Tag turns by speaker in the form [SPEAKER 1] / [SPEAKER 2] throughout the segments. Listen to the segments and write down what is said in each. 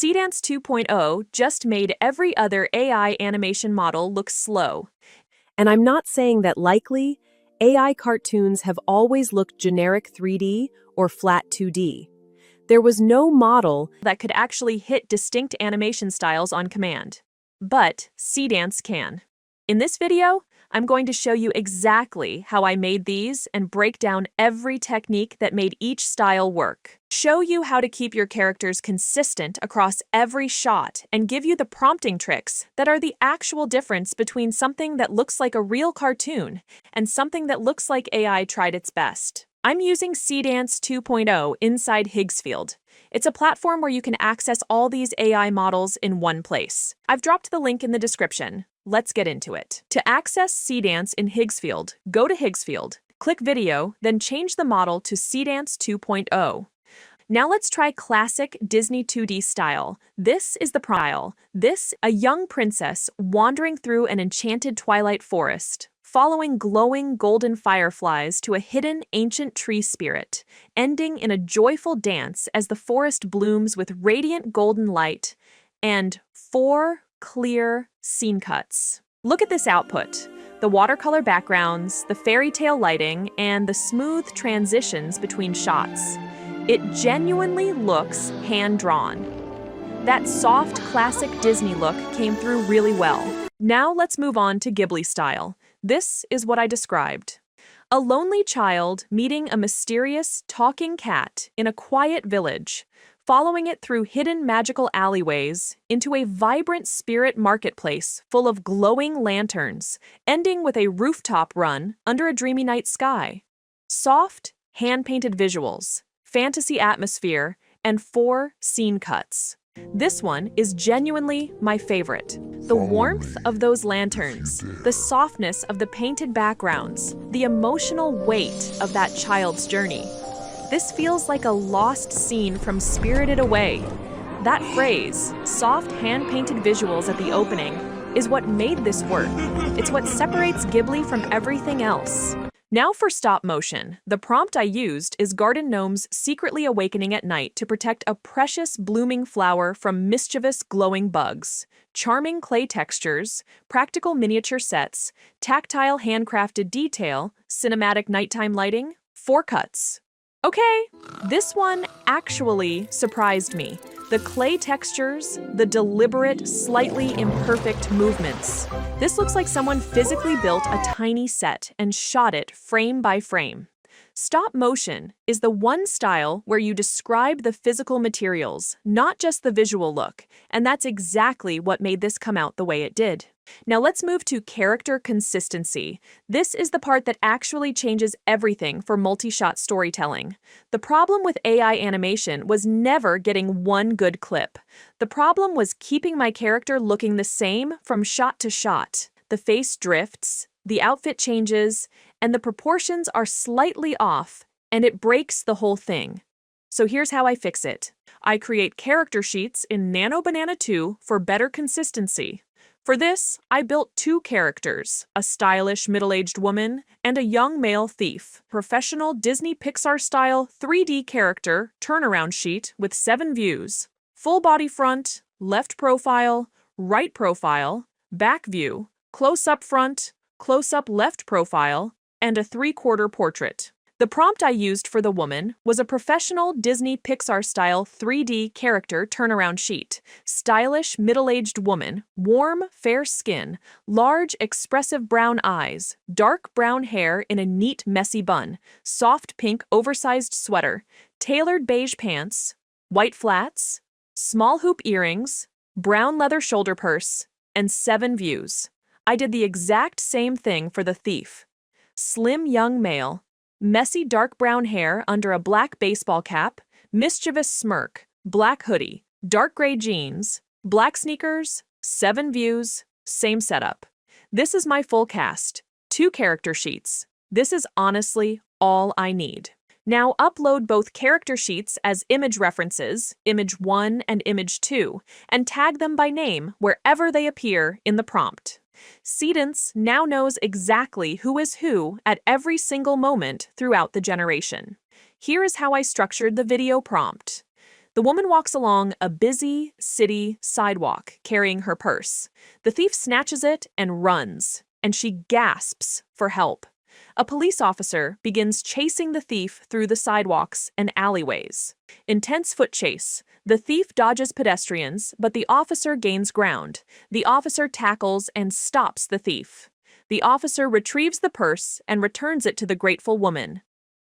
[SPEAKER 1] Seedance 2.0 just made every other AI animation model look slow.
[SPEAKER 2] And I'm not saying that likely, AI cartoons have always looked generic 3D or flat 2D. There was no model
[SPEAKER 1] That could actually hit distinct animation styles on command. But Seedance can. In this video, I'm going to show you exactly how I made these and break down every technique that made each style work. Show you how to keep your characters consistent across every shot and give you the prompting tricks that are the actual difference between something that looks like a real cartoon and something that looks like AI tried its best. I'm using Seedance 2.0 inside Higgsfield. It's a platform where you can access all these AI models in one place. I've dropped the link in the description. Let's get into it. To access Seedance in Higgsfield, go to Higgsfield, click Video, then change the model to Seedance 2.0. Now let's try classic Disney 2D style. This is the style. A young princess wandering through an enchanted twilight forest, following glowing golden fireflies to a hidden ancient tree spirit, ending in a joyful dance as the forest blooms with radiant golden light, and 4 clear scene cuts. Look at this output. The watercolor backgrounds, the fairy tale lighting, and the smooth transitions between shots. It genuinely looks hand-drawn. That soft, classic Disney look came through really well. Now let's move on to Ghibli style. This is what I described. A lonely child meeting a mysterious, talking cat in a quiet village, following it through hidden magical alleyways into a vibrant spirit marketplace full of glowing lanterns, ending with a rooftop run under a dreamy night sky. Soft, hand-painted visuals, fantasy atmosphere, and 4 scene cuts. This one is genuinely my favorite. The warmth of those lanterns, the softness of the painted backgrounds, the emotional weight of that child's journey. This feels like a lost scene from Spirited Away. That phrase, soft hand-painted visuals at the opening, is what made this work. It's what separates Ghibli from everything else. Now for stop motion. The prompt I used is garden gnomes secretly awakening at night to protect a precious blooming flower from mischievous glowing bugs. Charming clay textures, practical miniature sets, tactile handcrafted detail, cinematic nighttime lighting, 4 cuts. Okay, this one actually surprised me. The clay textures, the deliberate, slightly imperfect movements. This looks like someone physically built a tiny set and shot it frame by frame. Stop motion is the one style where you describe the physical materials, not just the visual look, and that's exactly what made this come out the way it did. Now let's move to character consistency. This is the part that actually changes everything for multi-shot storytelling. The problem with AI animation was never getting one good clip. The problem was keeping my character looking the same from shot to shot. The face drifts, the outfit changes, and the proportions are slightly off, and it breaks the whole thing. So here's how I fix it. I create character sheets in Nano Banana 2 for better consistency. For this, I built 2 characters, a stylish middle-aged woman and a young male thief. Professional Disney Pixar style 3D character turnaround sheet with 7 views. Full body front, left profile, right profile, back view, close-up front, close-up left profile, and a 3/4 portrait. The prompt I used for the woman was a professional Disney Pixar-style 3D character turnaround sheet. Stylish, middle-aged woman, warm, fair skin, large, expressive brown eyes, dark brown hair in a neat, messy bun, soft pink oversized sweater, tailored beige pants, white flats, small hoop earrings, brown leather shoulder purse, and 7 views. I did the exact same thing for the thief. Slim young male, messy dark brown hair under a black baseball cap, mischievous smirk, black hoodie, dark gray jeans, black sneakers, 7 views, same setup. This is my full cast, 2 character sheets. This is honestly all I need. Now upload both character sheets as image references, image 1 and image 2, and tag them by name wherever they appear in the prompt. Seedance now knows exactly who is who at every single moment throughout the generation. Here is how I structured the video prompt. The woman walks along a busy city sidewalk carrying her purse. The thief snatches it and runs, and she gasps for help. A police officer begins chasing the thief through the sidewalks and alleyways. Intense foot chase. The thief dodges pedestrians, but the officer gains ground. The officer tackles and stops the thief. The officer retrieves the purse and returns it to the grateful woman.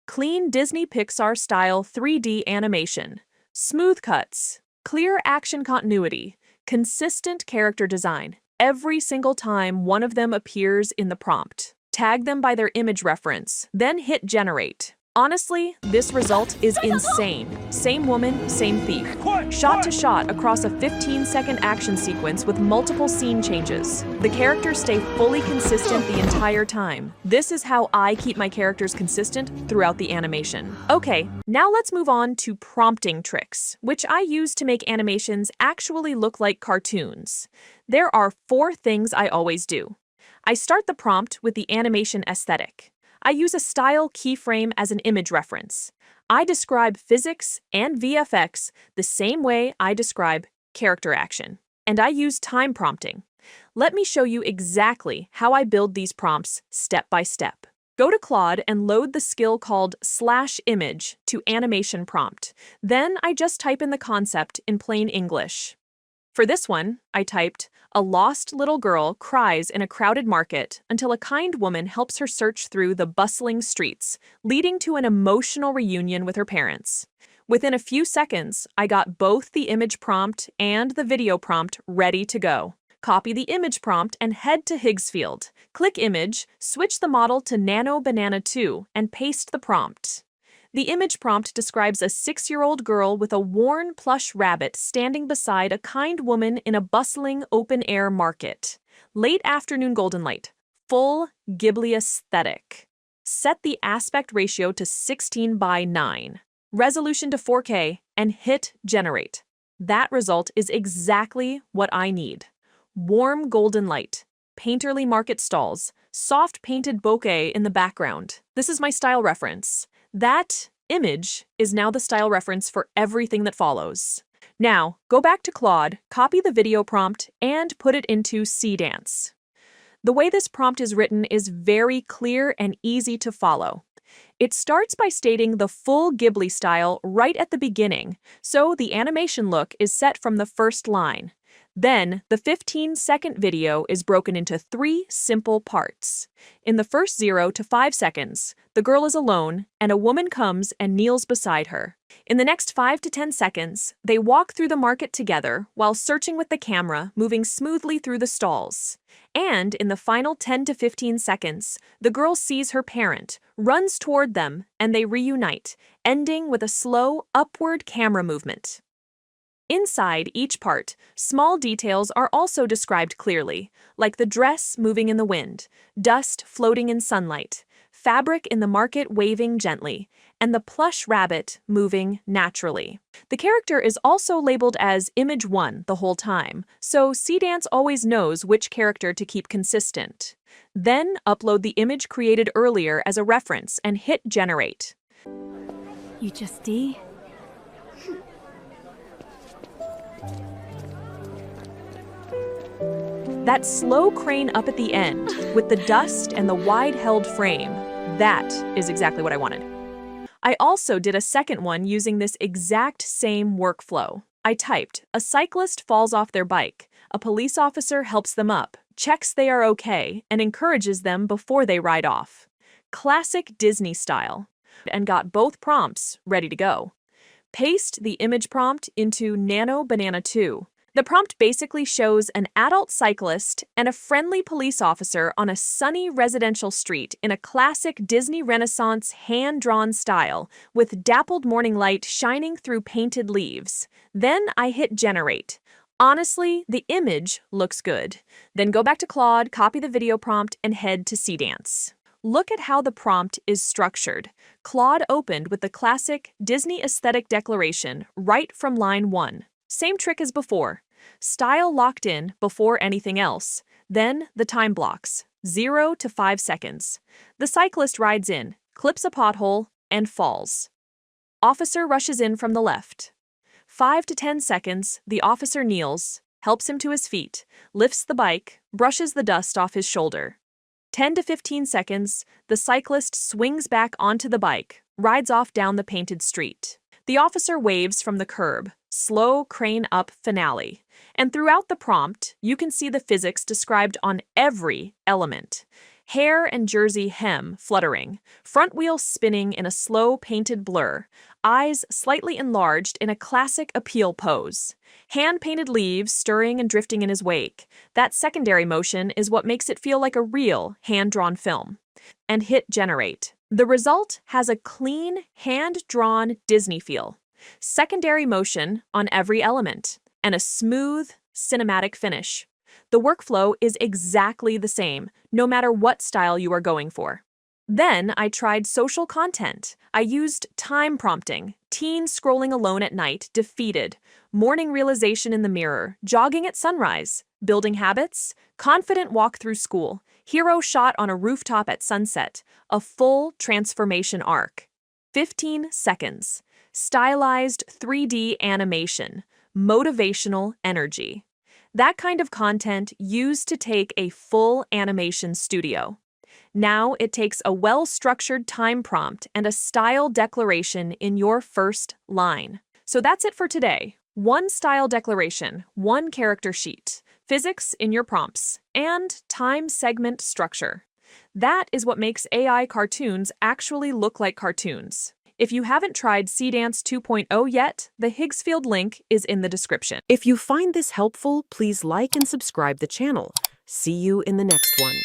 [SPEAKER 1] Clean Disney Pixar style 3D animation. Smooth cuts. Clear action continuity. Consistent character design. Every single time one of them appears in the prompt. Tag them by their image reference, then hit generate. Honestly, this result is insane. Same woman, same thief. Shot to shot across a 15-second action sequence with multiple scene changes. The characters stay fully consistent the entire time. This is how I keep my characters consistent throughout the animation. Okay, now let's move on to prompting tricks, which I use to make animations actually look like cartoons. There are 4 things I always do. I start the prompt with the animation aesthetic. I use a style keyframe as an image reference. I describe physics and VFX the same way I describe character action. And I use time prompting. Let me show you exactly how I build these prompts step by step. Go to Claude and load the skill called /image to animation prompt. Then I just type in the concept in plain English. For this one, I typed, "A lost little girl cries in a crowded market until a kind woman helps her search through the bustling streets, leading to an emotional reunion with her parents." Within a few seconds, I got both the image prompt and the video prompt ready to go. Copy the image prompt and head to Higgsfield. Click Image, switch the model to Nano Banana 2, and paste the prompt. The image prompt describes a 6-year-old girl with a worn plush rabbit standing beside a kind woman in a bustling open-air market. Late afternoon golden light. Full Ghibli aesthetic. Set the aspect ratio to 16:9. Resolution to 4K and hit generate. That result is exactly what I need. Warm golden light. Painterly market stalls. Soft painted bokeh in the background. This is my style reference. That image is now the style reference for everything that follows. Now, go back to Claude, copy the video prompt, and put it into Seedance. The way this prompt is written is very clear and easy to follow. It starts by stating the full Ghibli style right at the beginning, so the animation look is set from the first line. Then, the 15-second video is broken into 3 simple parts. In the first 0 to 5 seconds, the girl is alone, and a woman comes and kneels beside her. In the next 5 to 10 seconds, they walk through the market together while searching with the camera, moving smoothly through the stalls. And in the final 10 to 15 seconds, the girl sees her parent, runs toward them, and they reunite, ending with a slow, upward camera movement. Inside each part, small details are also described clearly, like the dress moving in the wind, dust floating in sunlight, fabric in the market waving gently, and the plush rabbit moving naturally. The character is also labeled as Image 1 the whole time, so Seedance always knows which character to keep consistent. Then upload the image created earlier as a reference and hit generate.
[SPEAKER 3] You just D?
[SPEAKER 1] That slow crane up at the end, with the dust and the wide-held frame, that is exactly what I wanted. I also did a second one using this exact same workflow. I typed, "A cyclist falls off their bike. A police officer helps them up, checks they are okay, and encourages them before they ride off." Classic Disney style. And got both prompts ready to go. Paste the image prompt into Nano Banana 2. The prompt basically shows an adult cyclist and a friendly police officer on a sunny residential street in a classic Disney Renaissance hand-drawn style, with dappled morning light shining through painted leaves. Then I hit generate. Honestly, the image looks good. Then go back to Claude, copy the video prompt, and head to Seedance. Look at how the prompt is structured. Claude opened with the classic Disney aesthetic declaration right from line 1. Same trick as before. Style locked in before anything else. Then the time blocks, 0 to 5 seconds. The cyclist rides in, clips a pothole, and falls. Officer rushes in from the left. 5 to 10 seconds, the officer kneels, helps him to his feet, lifts the bike, brushes the dust off his shoulder. 10 to 15 seconds, the cyclist swings back onto the bike, rides off down the painted street. The officer waves from the curb, slow crane up finale. And throughout the prompt, you can see the physics described on every element. Hair and jersey hem fluttering, front wheel spinning in a slow painted blur, eyes slightly enlarged in a classic appeal pose. Hand-painted leaves stirring and drifting in his wake. That secondary motion is what makes it feel like a real hand-drawn film. And hit generate. The result has a clean, hand-drawn Disney feel. Secondary motion on every element, and a smooth, cinematic finish. The workflow is exactly the same, no matter what style you are going for. Then I tried social content. I used time prompting, teen scrolling alone at night, defeated, morning realization in the mirror, jogging at sunrise, building habits, confident walk through school, hero shot on a rooftop at sunset, a full transformation arc. 15 seconds. Stylized 3D animation, motivational energy. That kind of content used to take a full animation studio. Now it takes a well-structured time prompt and a style declaration in your first line. So that's it for today. One style declaration, one character sheet, physics in your prompts, and time segment structure. That is what makes AI cartoons actually look like cartoons. If you haven't tried Seedance 2.0 yet, the Higgsfield link is in the description.
[SPEAKER 2] If you find this helpful, please like and subscribe the channel. See you in the next one.